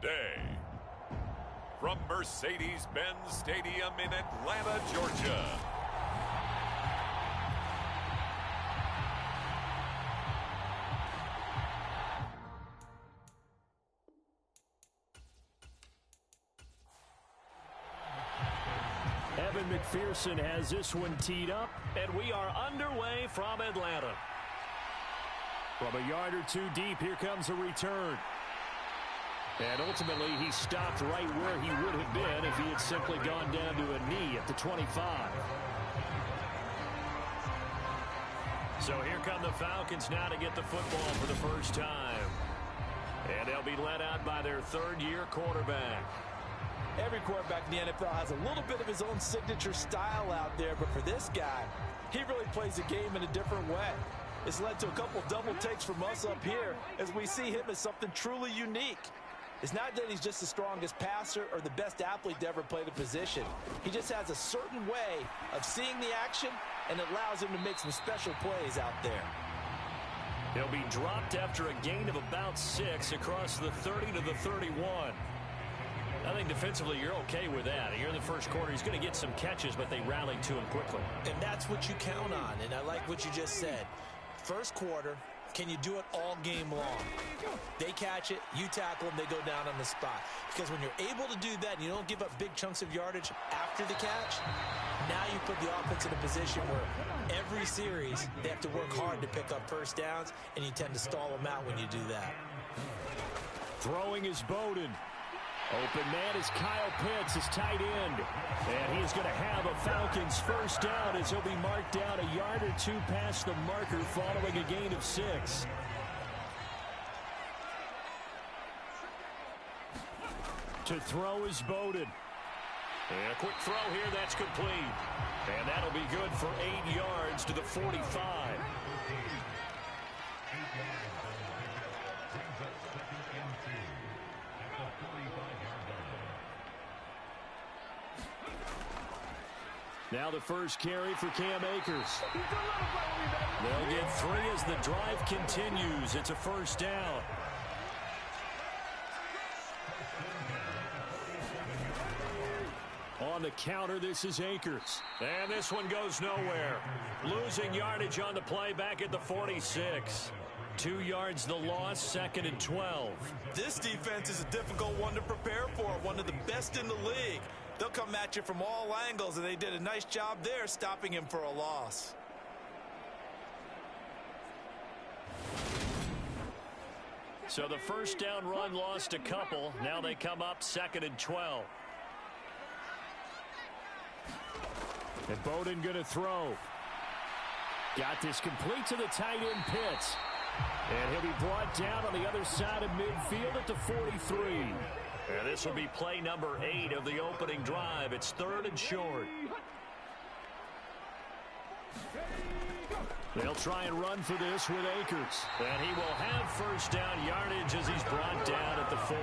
day. From Mercedes-Benz Stadium in Atlanta, Georgia. Evan McPherson has this one teed up, and we are underway from Atlanta. From a yard or two deep, here comes a return. And ultimately, he stopped right where he would have been if he had simply gone down to a knee at the 25. So here come the Falcons now to get the football for the first time. And they'll be led out by their third-year quarterback. Every quarterback in the NFL has a little bit of his own signature style out there, but for this guy, he really plays the game in a different way. It's led to a couple double takes from us up here as we see him as something truly unique. It's not that he's just the strongest passer or the best athlete to ever play the position. He just has a certain way of seeing the action, and it allows him to make some special plays out there. He'll be dropped after a gain of about 6 across the 30 to the 31. I think defensively you're okay with that. Here in the first quarter, he's going to get some catches, but they rally to him quickly. And that's what you count on, and I like what you just said. First quarter, can you do it all game long? They catch it, you tackle them, they go down on the spot. Because when you're able to do that and you don't give up big chunks of yardage after the catch, now you put the offense in a position where every series they have to work hard to pick up first downs, and you tend to stall them out when you do that. Throwing is Bowden. Open man is Kyle Pitts, his tight end. And he is going to have a Falcons first down as he'll be marked down a yard or two past the marker following a gain of 6. To throw is Bowden. And a quick throw here, that's complete. And that'll be good for 8 yards to the 45. Now the first carry for Cam Akers. They'll get 3 as the drive continues. It's a first down. On the counter, this is Akers. And this one goes nowhere. Losing yardage on the play back at the 46. 2 yards the loss, 2nd and 12. This defense is a difficult one to prepare for, one of the best in the league. They'll come at you from all angles, and they did a nice job there stopping him for a loss. So the first down run lost a couple. Now they come up 2nd and 12. And Bowden going to throw. Got this complete to the tight end Pitts. And he'll be brought down on the other side of midfield at the 43. And this will be play number 8 of the opening drive. It's 3rd and short. They'll try and run for this with Akers. And he will have first down yardage as he's brought down at the 41.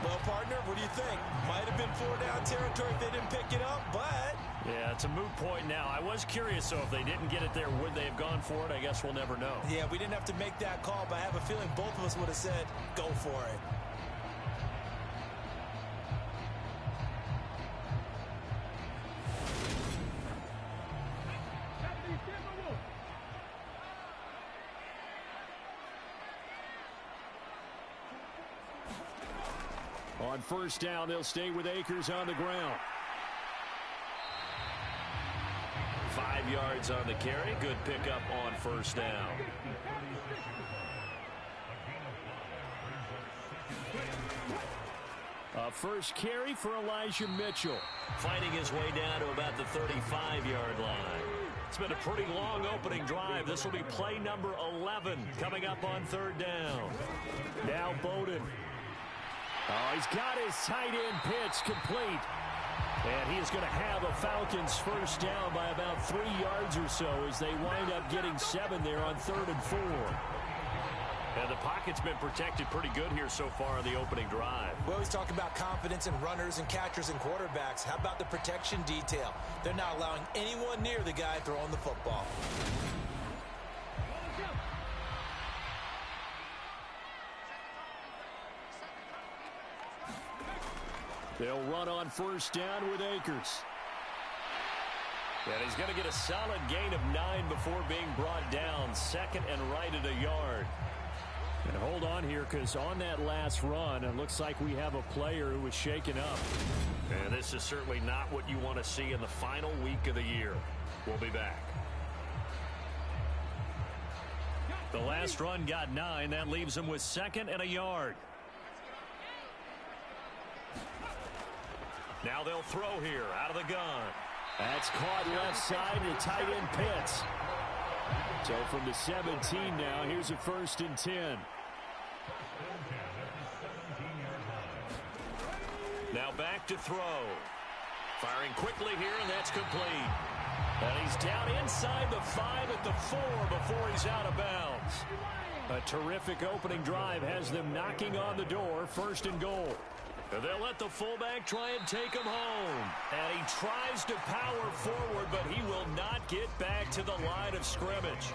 Well, partner, what do you think? Might have been 4-down territory if they didn't pick it up, but... Yeah, it's a moot point now. I was curious, so if they didn't get it there, would they have gone for it? I guess we'll never know. Yeah, we didn't have to make that call, but I have a feeling both of us would have said, go for it. On first down, they'll stay with Akers on the ground. 5 yards on the carry. Good pickup on first down. First carry for Elijah Mitchell. Fighting his way down to about the 35-yard line. It's been a pretty long opening drive. This will be play number 11 coming up on 3rd down. Now Bowden. Oh, he's got his tight end Pitts complete. And he is going to have a Falcons first down by about 3 yards or so as they wind up getting 7 there on 3rd and 4. And the pocket's been protected pretty good here so far in the opening drive. We always talk about confidence in runners and catchers and quarterbacks. How about the protection detail? They're not allowing anyone near the guy throwing the football. They'll run on first down with Akers. And he's going to get a solid gain of 9 before being brought down. Second and right at a yard. And hold on here, because on that last run, it looks like we have a player who was shaken up. And this is certainly not what you want to see in the final week of the year. We'll be back. The last run got 9. That leaves him with second and a yard. Now they'll throw here out of the gun. That's caught left side to tight end Pitts. So from the 17 now, here's a 1st and 10. Now back to throw. Firing quickly here, and that's complete. And he's down inside the 5 at the 4 before he's out of bounds. A terrific opening drive has them knocking on the door. 1st and goal. They'll let the fullback try and take him home. And he tries to power forward, but he will not get back to the line of scrimmage.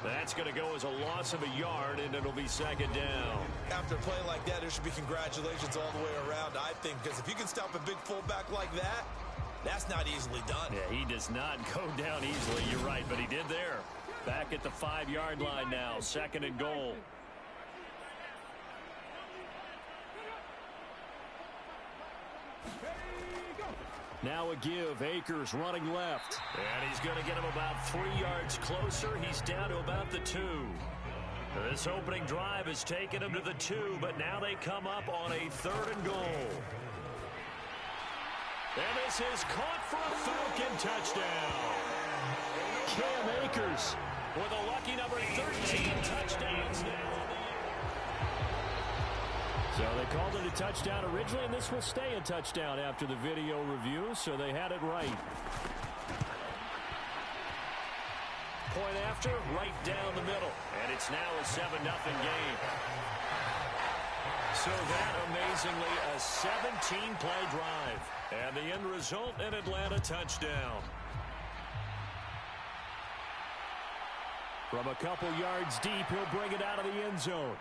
That's going to go as a loss of a yard, and it'll be 2nd down. After a play like that, there should be congratulations all the way around, I think, because if you can stop a big fullback like that, that's not easily done. Yeah, he does not go down easily. You're right, but he did there. Back at the 5-yard line now, 2nd and goal. Now a give. Akers running left. And he's going to get him about 3 yards closer. He's down to about the 2. This opening drive has taken him to the 2, but now they come up on a 3rd and goal. And this is caught for a Falcon touchdown. Cam Akers with a lucky number 13 touchdowns now. So they called it a touchdown originally, and this will stay a touchdown after the video review, so they had it right. Point after, right down the middle, and it's now a 7-0 game. So that, amazingly, a 17-play drive, and the end result, an Atlanta touchdown. From a couple yards deep, he'll bring it out of the end zone.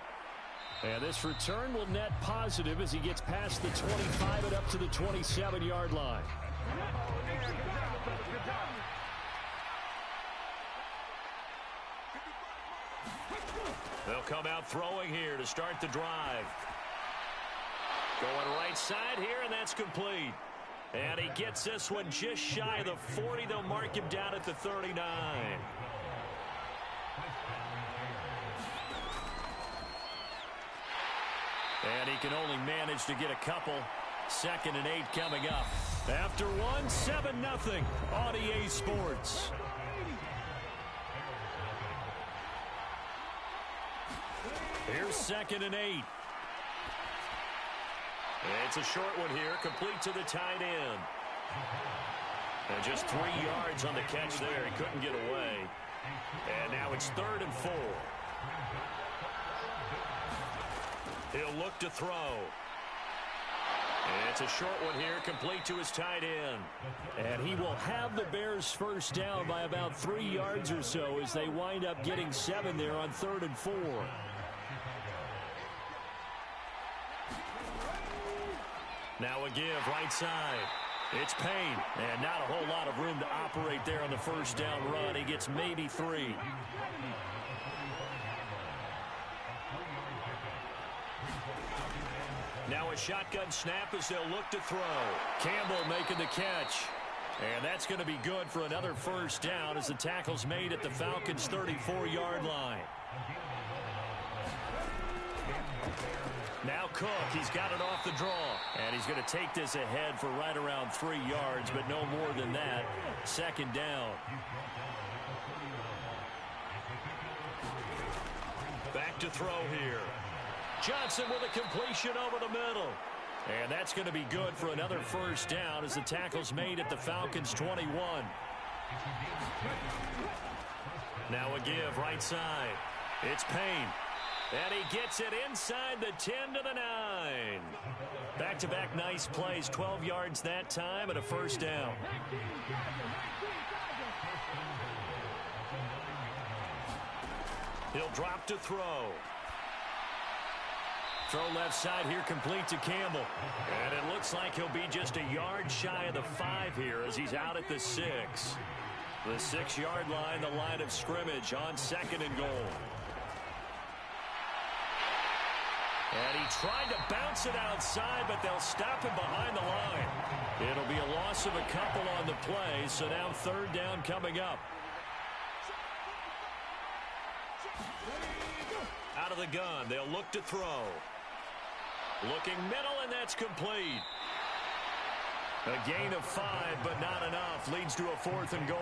And this return will net positive as he gets past the 25 and up to the 27-yard line. They'll come out throwing here to start the drive. Going right side here, and that's complete. And he gets this one just shy of the 40. They'll mark him down at the 39. And he can only manage to get a couple. 2nd and 8 coming up. After one, 7-0 on EA Sports. Here's 2nd and 8. It's a short one here, complete to the tight end. And just 3 yards on the catch there. He couldn't get away. And now it's 3rd and 4. He'll look to throw. And it's a short one here, complete to his tight end. And he will have the Bears first down by about 3 yards or so as they wind up getting 7 there on 3rd and 4. Now a give right side. It's Payne, and not a whole lot of room to operate there on the first down run. He gets maybe 3. Now a shotgun snap as they'll look to throw. Campbell making the catch. And that's going to be good for another first down as the tackle's made at the Falcons' 34-yard line. Now Cook, he's got it off the draw. And he's going to take this ahead for right around 3 yards, but no more than that. 2nd down. Back to throw here. Johnson with a completion over the middle. And that's going to be good for another first down as the tackle's made at the Falcons' 21. Now a give right side. It's Payne. And he gets it inside the 10 to the 9. Back-to-back nice plays. 12 yards that time and a first down. He'll drop to throw. Throw left side here, complete to Campbell. And it looks like he'll be just a yard shy of the 5 here as he's out at the 6. The 6-yard line, the line of scrimmage on 2nd and goal. And he tried to bounce it outside, but they'll stop him behind the line. It'll be a loss of a couple on the play, so now 3rd down coming up. Out of the gun, they'll look to throw. Looking middle, and that's complete. A gain of 5, but not enough. Leads to a 4th and goal.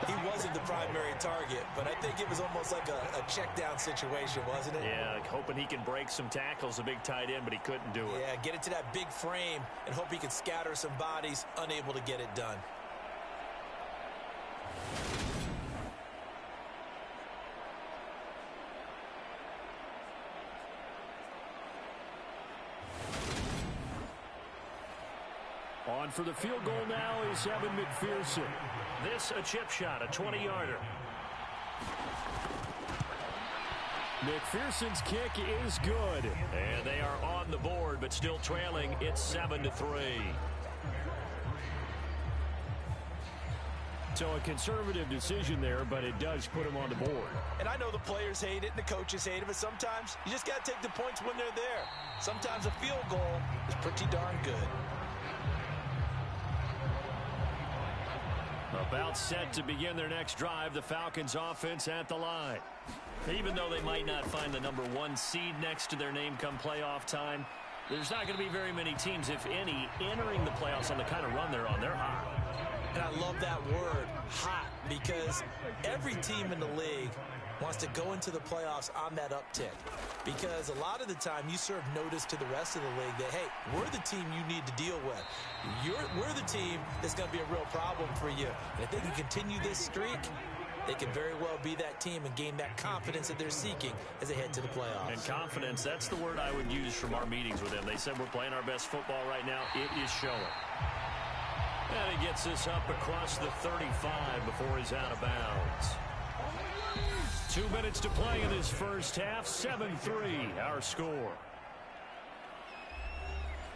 He wasn't the primary target, but I think it was almost like a check down situation, wasn't it? Yeah, hoping he can break some tackles, a big tight end, but he couldn't do it. Yeah, get it to that big frame and hope he can scatter some bodies, unable to get it done. On for the field goal now is Evan McPherson. This a chip shot, a 20-yarder. McPherson's kick is good. And they are on the board, but still trailing. It's 7-3. So a conservative decision there, but it does put him on the board. And I know the players hate it and the coaches hate it, but sometimes you just got to take the points when they're there. Sometimes a field goal is pretty darn good. About set to begin their next drive, the Falcons offense at the line. Even though they might not find the number 1 seed next to their name come playoff time, there's not going to be very many teams, if any, entering the playoffs on the kind of run they're on. They're hot. And I love that word, hot, because every team in the league wants to go into the playoffs on that uptick. Because a lot of the time you serve notice to the rest of the league that, hey, we're the team you need to deal with. We're the team that's going to be a real problem for you. And if they can continue this streak, they can very well be that team and gain that confidence that they're seeking as they head to the playoffs. And confidence, that's the word I would use from our meetings with them. They said we're playing our best football right now. It is showing. And he gets this up across the 35 before he's out of bounds. 2 minutes to play in this first half. 7-3, our score.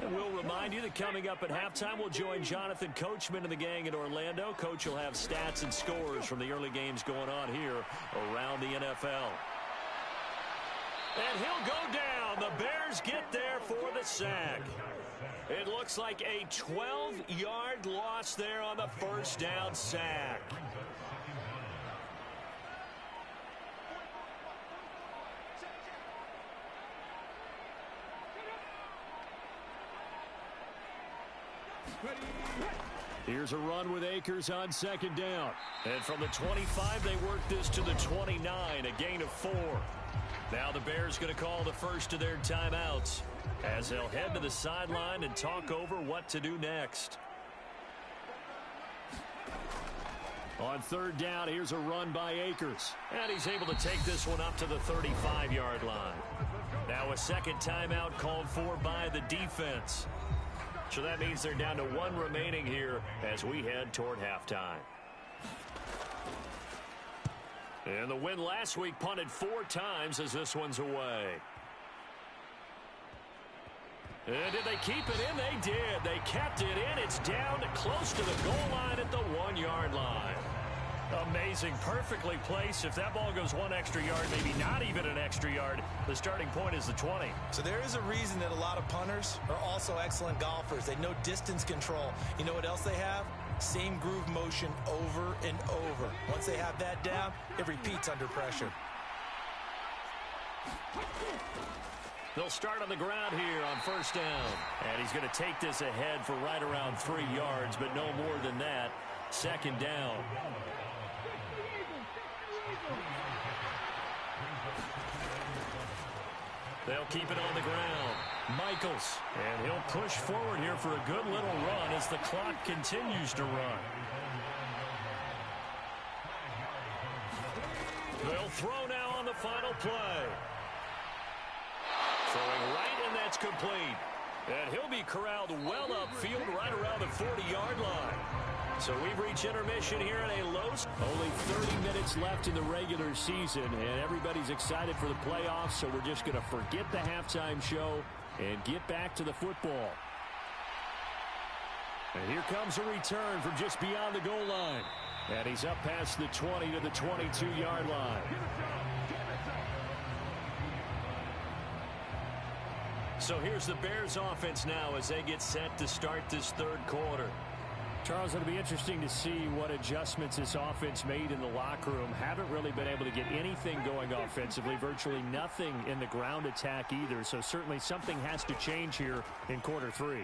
And we'll remind you that coming up at halftime, we'll join Jonathan Coachman and the gang in Orlando. Coach will have stats and scores from the early games going on here around the NFL. And he'll go down. The Bears get there for the sack. It looks like a 12-yard loss there on the first down sack. Here's a run with Akers on 2nd down. And from the 25, they work this to the 29, a gain of 4. Now the Bears going to call the first of their timeouts as they'll head to the sideline and talk over what to do next. On 3rd down, here's a run by Akers. And he's able to take this one up to the 35-yard line. Now a second timeout called for by the defense. So that means they're down to 1 remaining here as we head toward halftime. And the win last week punted 4 times as this one's away. And did they keep it in? They did. They kept it in. It's down to close to the goal line at the 1-yard line. Amazing. Perfectly placed. If that ball goes 1 extra yard, maybe not even an extra yard, the starting point is the 20. So there is a reason that a lot of punters are also excellent golfers. They know distance control. You know what else they have? Same groove motion over and over. Once they have that down, it repeats under pressure. They'll start on the ground here on 1st down. And he's going to take this ahead for right around 3 yards, but no more than that. 2nd down. They'll keep it on the ground. Michaels. And he'll push forward here for a good little run as the clock continues to run. They'll throw now on the final play. Throwing right, and that's complete. And he'll be corralled well upfield right around the 40-yard line. So we've reached intermission here in a low. Only 30 minutes left in the regular season, and everybody's excited for the playoffs, so we're just going to forget the halftime show and get back to the football. And here comes a return from just beyond the goal line. And he's up past the 20 to the 22-yard line. So here's the Bears offense now as they get set to start this third quarter. Charles, it'll be interesting to see what adjustments this offense made in the locker room. Haven't really been able to get anything going offensively, virtually nothing in the ground attack either. So certainly something has to change here in quarter three.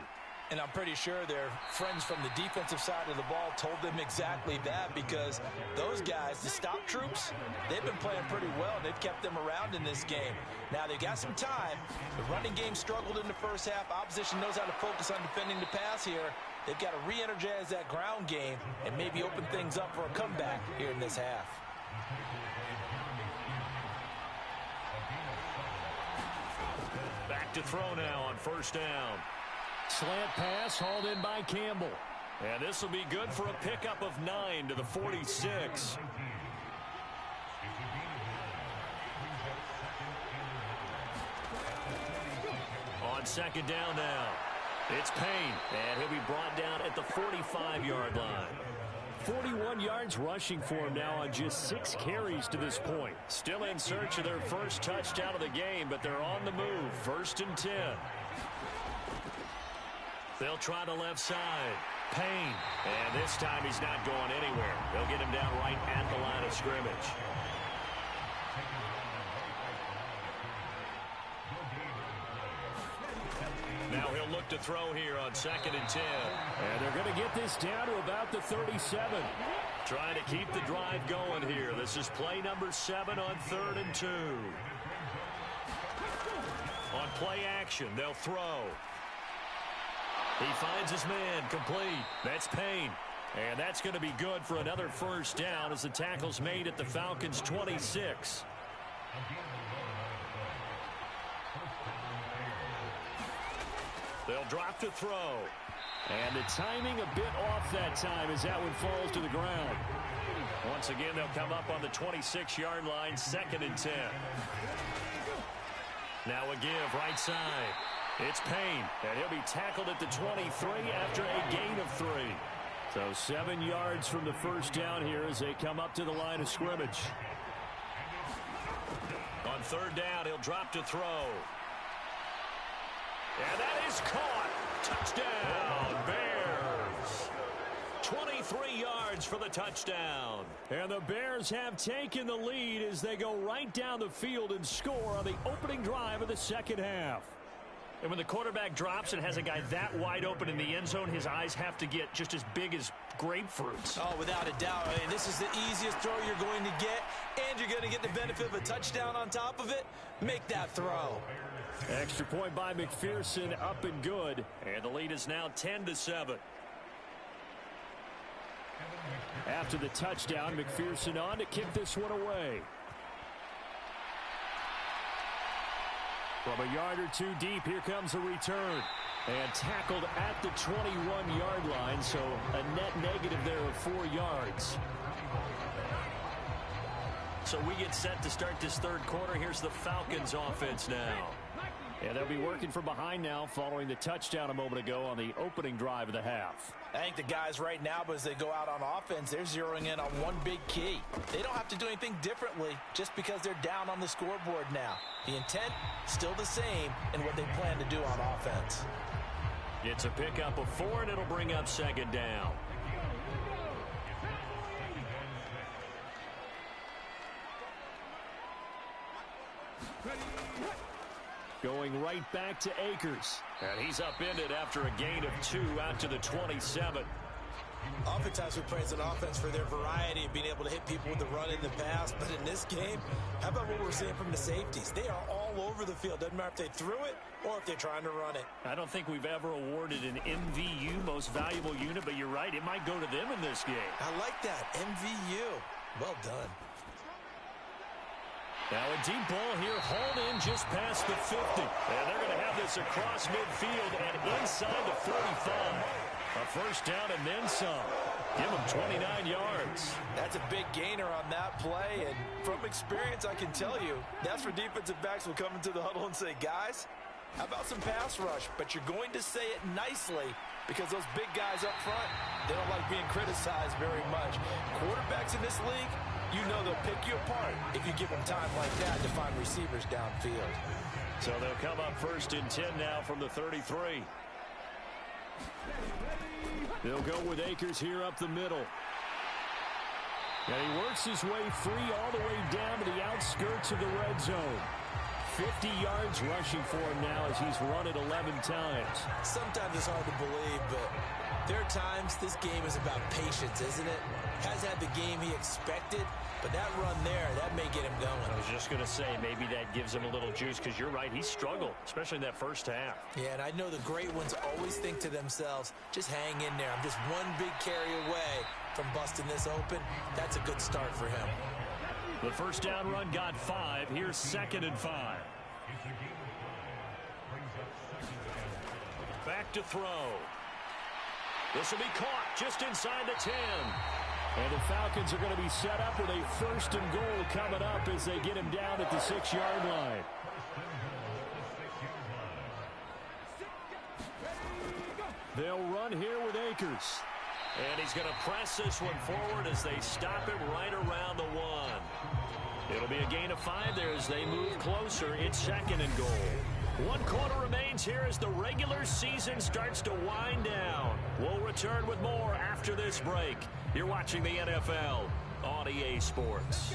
And I'm pretty sure their friends from the defensive side of the ball told them exactly that, because those guys, the stop troops, they've been playing pretty well. They've kept them around in this game. Now they've got some time. The running game struggled in the first half. Opposition knows how to focus on defending the pass here. They've got to re-energize that ground game and maybe open things up for a comeback here in this half. Back to throw now on first down. Slant pass hauled in by Campbell. And this will be good for a pickup of 9 to the 46. On second down now. It's Payne, and he'll be brought down at the 45-yard line. 41 yards rushing for him now on just 6 carries to this point. Still in search of their first touchdown of the game, but they're on the move. 1st and 10. They'll try the left side. Payne. And this time he's not going anywhere. They'll get him down right at the line of scrimmage. Now he'll look to throw here on 2nd and 10. And they're going to get this down to about the 37. Trying to keep the drive going here. This is play number 7 on 3rd and 2. On play action, they'll throw. He finds his man, complete. That's Payne. And that's going to be good for another first down as the tackle's made at the Falcons' 26. They'll drop to throw. And the timing a bit off that time as that one falls to the ground. Once again, they'll come up on the 26-yard line, 2nd and 10. Now a give, right side. It's Payne, and he'll be tackled at the 23 after a gain of 3. So 7 yards from the first down here as they come up to the line of scrimmage. On 3rd down, he'll drop to throw. And that is caught. Touchdown, Bears. 23 yards for the touchdown. And the Bears have taken the lead as they go right down the field and score on the opening drive of the second half. And when the quarterback drops and has a guy that wide open in the end zone, his eyes have to get just as big as grapefruits. Oh, without a doubt. I mean, this is the easiest throw you're going to get, and you're going to get the benefit of a touchdown on top of it. Make that throw. Extra point by McPherson, up and good. And the lead is now 10-7. After the touchdown, McPherson on to kick this one away. From a yard or two deep, here comes a return. And tackled at the 21-yard line, so a net negative there of 4 yards. So we get set to start this third quarter. Here's the Falcons offense now. And they'll be working from behind now following the touchdown a moment ago on the opening drive of the half. I think the guys right now, as they go out on offense, they're zeroing in on one big key. They don't have to do anything differently just because they're down on the scoreboard now. The intent, still the same in what they plan to do on offense. It's a pickup of 4, and it'll bring up 2nd down. Going right back to Akers. And he's upended after a gain of 2 out to the 27. Oftentimes we praise an offense for their variety of being able to hit people with the run in the pass. But in this game, how about what we're seeing from the safeties? They are all over the field. Doesn't matter if they threw it or if they're trying to run it. I don't think we've ever awarded an MVU, most valuable unit, but you're right. It might go to them in this game. I like that. MVU. Well done. Now a deep ball here, hauled in just past the 50. And they're going to have this across midfield and inside the 45. A first down and then some. Give him 29 yards. That's a big gainer on that play, and from experience, I can tell you, that's where defensive backs will come into the huddle and say, guys, how about some pass rush? But you're going to say it nicely because those big guys up front, they don't like being criticized very much. Quarterbacks in this league, you know they'll pick you apart if you give them time like that to find receivers downfield. So they'll come up first and 10 now from the 33. They'll go with Akers here up the middle. And he works his way free all the way down to the outskirts of the red zone. 50 yards rushing for him now as he's run it 11 times. Sometimes it's hard to believe, but there are times this game is about patience, isn't it? Hasn't had the game he expected, but that run there, that may get him going. I was just going to say, maybe that gives him a little juice because you're right, he struggled, especially in that first half. Yeah, and I know the great ones always think to themselves, just hang in there. I'm just one big carry away from busting this open. That's a good start for him. The first down run got 5. Here's 2nd and 5. Back to throw. This will be caught just inside the 10. And the Falcons are going to be set up with a 1st and goal coming up as they get him down at the 6-yard line. They'll run here with Akers. And he's going to press this one forward as they stop it right around the 1. It'll be a gain of 5 there as they move closer. It's 2nd and goal. 1 quarter remains here as the regular season starts to wind down. We'll return with more after this break. You're watching the NFL on EA Sports.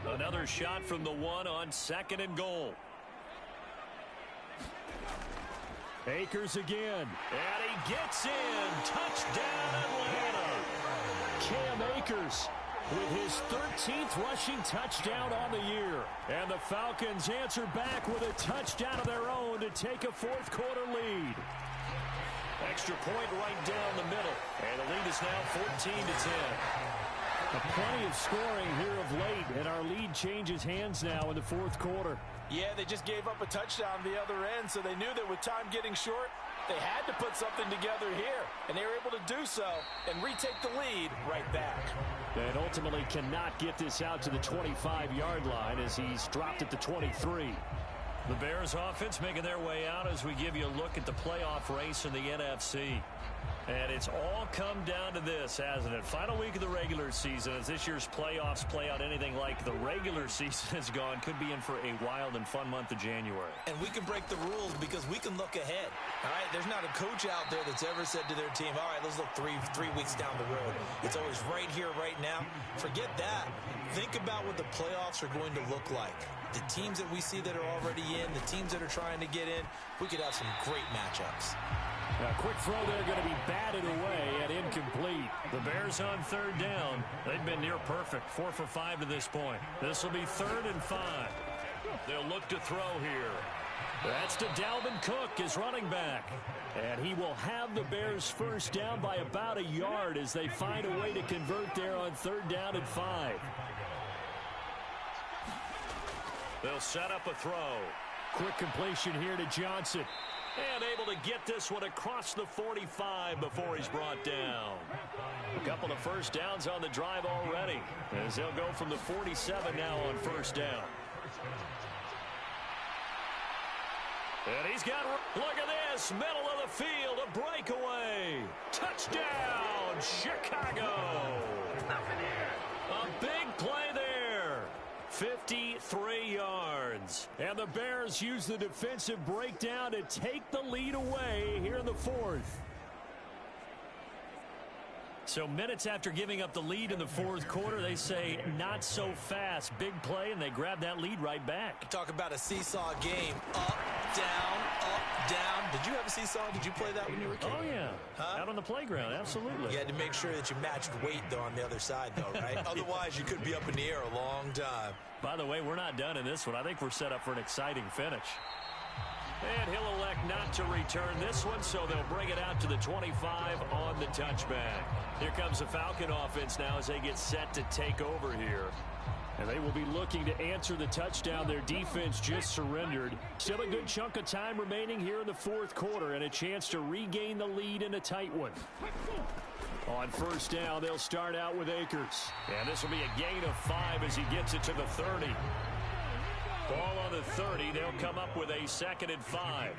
Another shot from the 1 on 2nd and goal. Akers again. And he gets in. Touchdown, Atlanta. Cam Akers with his 13th rushing touchdown on the year. And the Falcons answer back with a touchdown of their own to take a 4th quarter lead. Extra point right down the middle. And the lead is now 14-10. Plenty of scoring here of late, and our lead changes hands now in the 4th quarter. Yeah, they just gave up a touchdown the other end, so they knew that with time getting short, they had to put something together here, and they were able to do so and retake the lead right back. And ultimately cannot get this out to the 25-yard line as he's dropped at the 23. The Bears offense making their way out as we give you a look at the playoff race in the NFC. And it's all come down to this, hasn't it? Final week of the regular season, as this year's playoffs play out anything like the regular season has gone, could be in for a wild and fun month of January. And we can break the rules because we can look ahead. All right, there's not a coach out there that's ever said to their team, all right, let's look three weeks down the road. It's always right here, right now. Forget that. Think about what the playoffs are going to look like. The teams that we see that are already in, the teams that are trying to get in, we could have some great matchups. A quick throw there going to be batted away and incomplete. The Bears on 3rd down. They've been near perfect. 4 for 5 to this point. This will be 3rd and 5. They'll look to throw here. That's to Dalvin Cook, his running back. And he will have the Bears first down by about a yard as they find a way to convert there on 3rd down and 5. They'll set up a throw. Quick completion here to Johnson. And able to get this one across the 45 before he's brought down. A couple of first downs on the drive already, as they'll go from the 47 now on 1st down. And he's got, look at this, middle of the field, a breakaway. Touchdown, Chicago. A big play there. 53 yards. And the Bears use the defensive breakdown to take the lead away here in the 4th. So minutes after giving up the lead in the 4th quarter, they say not so fast. Big play, and they grab that lead right back. Talk about a seesaw game. Up, down. Did you have a seesaw? Did you play that when you were a kid? Oh, yeah. Huh? Out on the playground, absolutely. You had to make sure that you matched weight, though, on the other side, though, right? Otherwise, you could be up in the air a long time. By the way, we're not done in this one. I think we're set up for an exciting finish. And he'll elect not to return this one, so they'll bring it out to the 25 on the touchback. Here comes the Falcon offense now as they get set to take over here. And they will be looking to answer the touchdown their defense just surrendered. Still a good chunk of time remaining here in the fourth quarter and a chance to regain the lead in a tight one. On first down, they'll start out with Akers. And this will be a gain of 5 as he gets it to the 30. Ball on the 30. They'll come up with a 2nd and 5.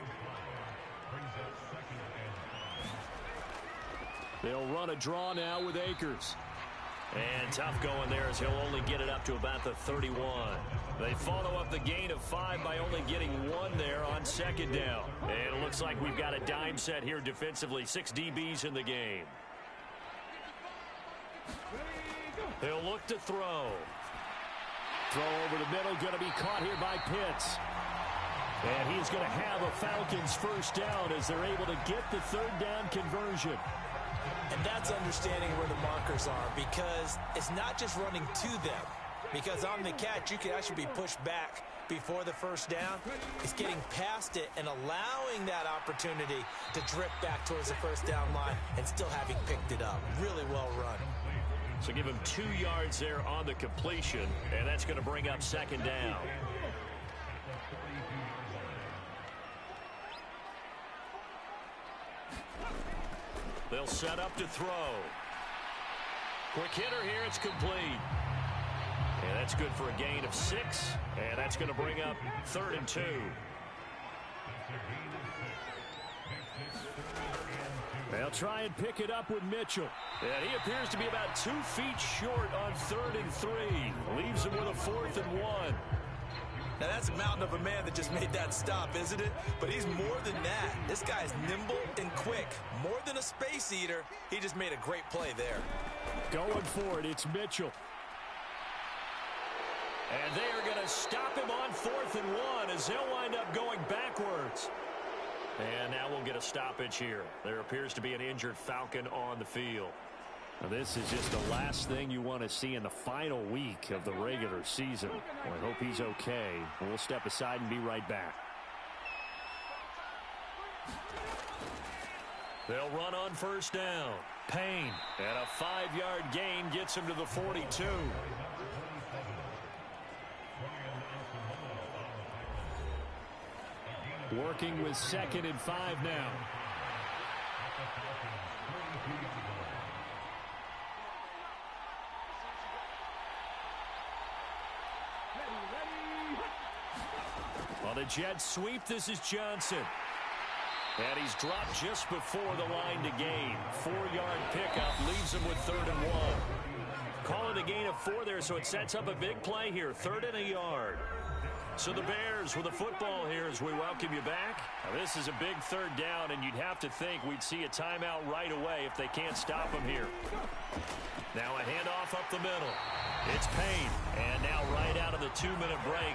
They'll run a draw now with Akers. And tough going there as he'll only get it up to about the 31. They follow up the gain of 5 by only getting 1 there on 2nd down. And it looks like we've got a dime set here defensively. 6 DBs in the game. They'll look to throw. Throw over the middle, going to be caught here by Pitts. And he's going to have a Falcons first down as they're able to get the 3rd down conversion. And that's understanding where the markers are, because it's not just running to them. Because on the catch, you can actually be pushed back before the first down. It's getting past it and allowing that opportunity to drip back towards the first down line and still having picked it up. Really well run. So give him 2 yards there on the completion, and that's going to bring up 2nd down. They'll set up to throw. Quick hitter here, it's complete. And that's good for a gain of 6, and that's going to bring up 3rd and 2. They'll try and pick it up with Mitchell. And he appears to be about 2 feet short on 3rd and 3. Leaves him with a 4th and 1. Now, that's a mountain of a man that just made that stop, isn't it? But he's more than that. This guy's nimble and quick. More than a space eater, he just made a great play there. Going for it, it's Mitchell. And they are going to stop him on 4th and 1 as they'll wind up going backwards. And now we'll get a stoppage here. There appears to be an injured Falcon on the field. Now this is just the last thing you want to see in the final week of the regular season. Well, I hope he's okay. We'll step aside and be right back. They'll run on first down. Payne, and a 5-yard gain gets him to the 42. Working with 2nd and 5 now. On the jet sweep, this is Johnson. And he's dropped just before the line to gain. 4-yard pickup leaves him with 3rd and 1. Call it a gain of 4 there, so it sets up a big play here. 3rd and a yard. So the Bears with the football here as we welcome you back. Now this is a big 3rd down, and you'd have to think we'd see a timeout right away if they can't stop him here. Now a handoff up the middle. It's Payne, and now right out of the 2-minute break,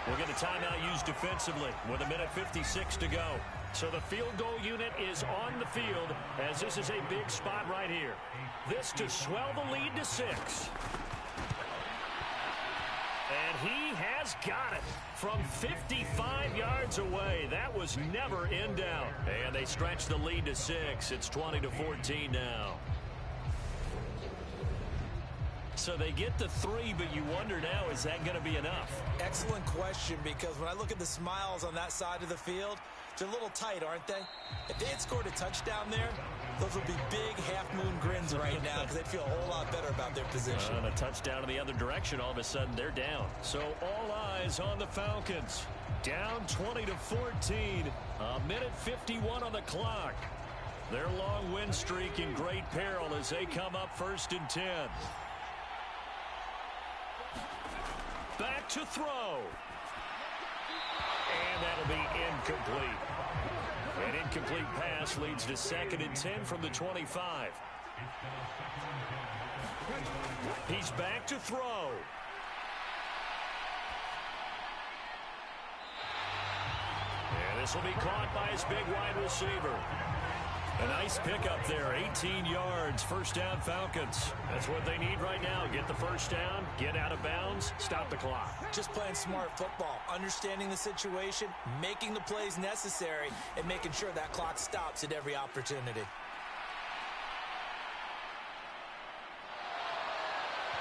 we'll get a timeout used defensively with 1:56 to go. So the field goal unit is on the field as this is a big spot right here. This to swell the lead to 6. And he has got it from 55 yards away. That was never in doubt. And they stretch the lead to 6. It's 20-14 now. So they get the 3, but you wonder now, is that going to be enough? Excellent question, because when I look at the smiles on that side of the field, they're a little tight, aren't they? If they had scored a touchdown there, those would be big half-moon grins right now because they'd feel a whole lot better about their position. And a touchdown in the other direction, all of a sudden they're down. So all eyes on the Falcons. Down 20-14, 1:51 on the clock. Their long win streak in great peril as they come up 1st and 10. Back to throw. And that'll be incomplete. An incomplete pass leads to 2nd and 10 from the 25. He's back to throw. And this will be caught by his big wide receiver. A nice pickup there, 18 yards, 1st down Falcons. That's what they need right now. Get the 1st down, get out of bounds, stop the clock. Just playing smart football, understanding the situation, making the plays necessary, and making sure that clock stops at every opportunity.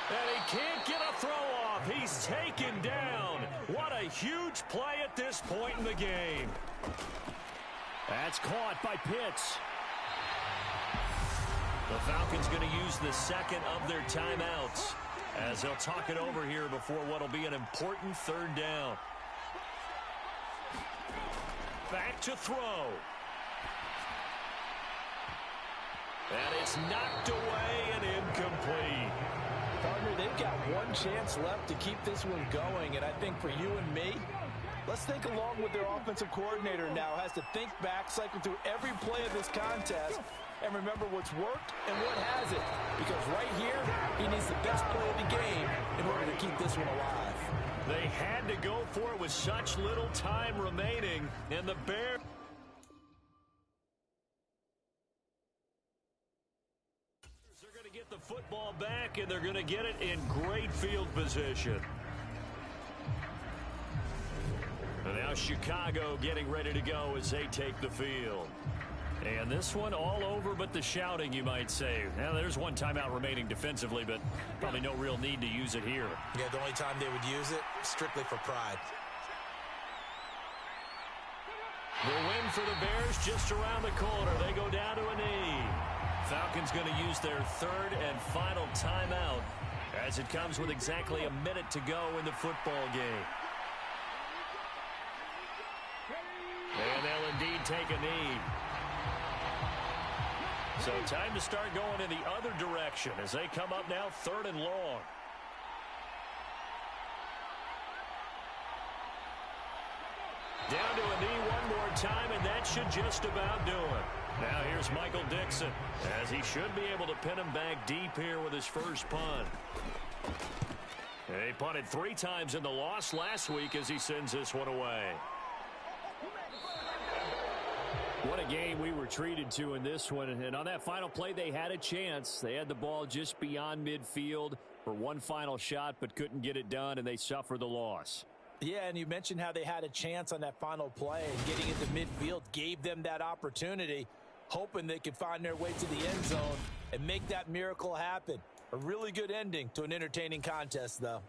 And he can't get a throw off. off. He's taken down. What a huge play at this point in the game. That's caught by Pitts. The Falcons going to use the second of their timeouts as they'll talk it over here before what will be an important third down. Back to throw. And it's knocked away and incomplete. Partner, they've got one chance left to keep this one going, and I think for you and me, let's think along with their offensive coordinator now has to think back, cycle through every play of this contest, and remember what's worked and what hasn't. Because right here, he needs the best play of the game in order to keep this one alive. They had to go for it with such little time remaining, and the Bears are going to get the football back, and they're going to get it in great field position. And now Chicago getting ready to go as they take the field. And this one all over but the shouting, you might say. Now, there's one timeout remaining defensively, but probably no real need to use it here. Yeah, the only time they would use it, strictly for pride. The win for the Bears just around the corner. They go down to a knee. Falcons going to use their third and final timeout as it comes with exactly a minute to go in the football game. And they'll indeed take a knee. So time to start going in the other direction as they come up now third and long. Down to a knee one more time, and that should just about do it. Now here's Michael Dixon as he should be able to pin him back deep here with his first punt. He punted 3 times in the loss last week as he sends this one away. What a game we were treated to in this one. And on that final play, they had a chance. They had the ball just beyond midfield for one final shot, but couldn't get it done, and they suffered the loss. Yeah, and you mentioned how they had a chance on that final play, and getting into midfield gave them that opportunity, hoping they could find their way to the end zone and make that miracle happen. A really good ending to an entertaining contest, though.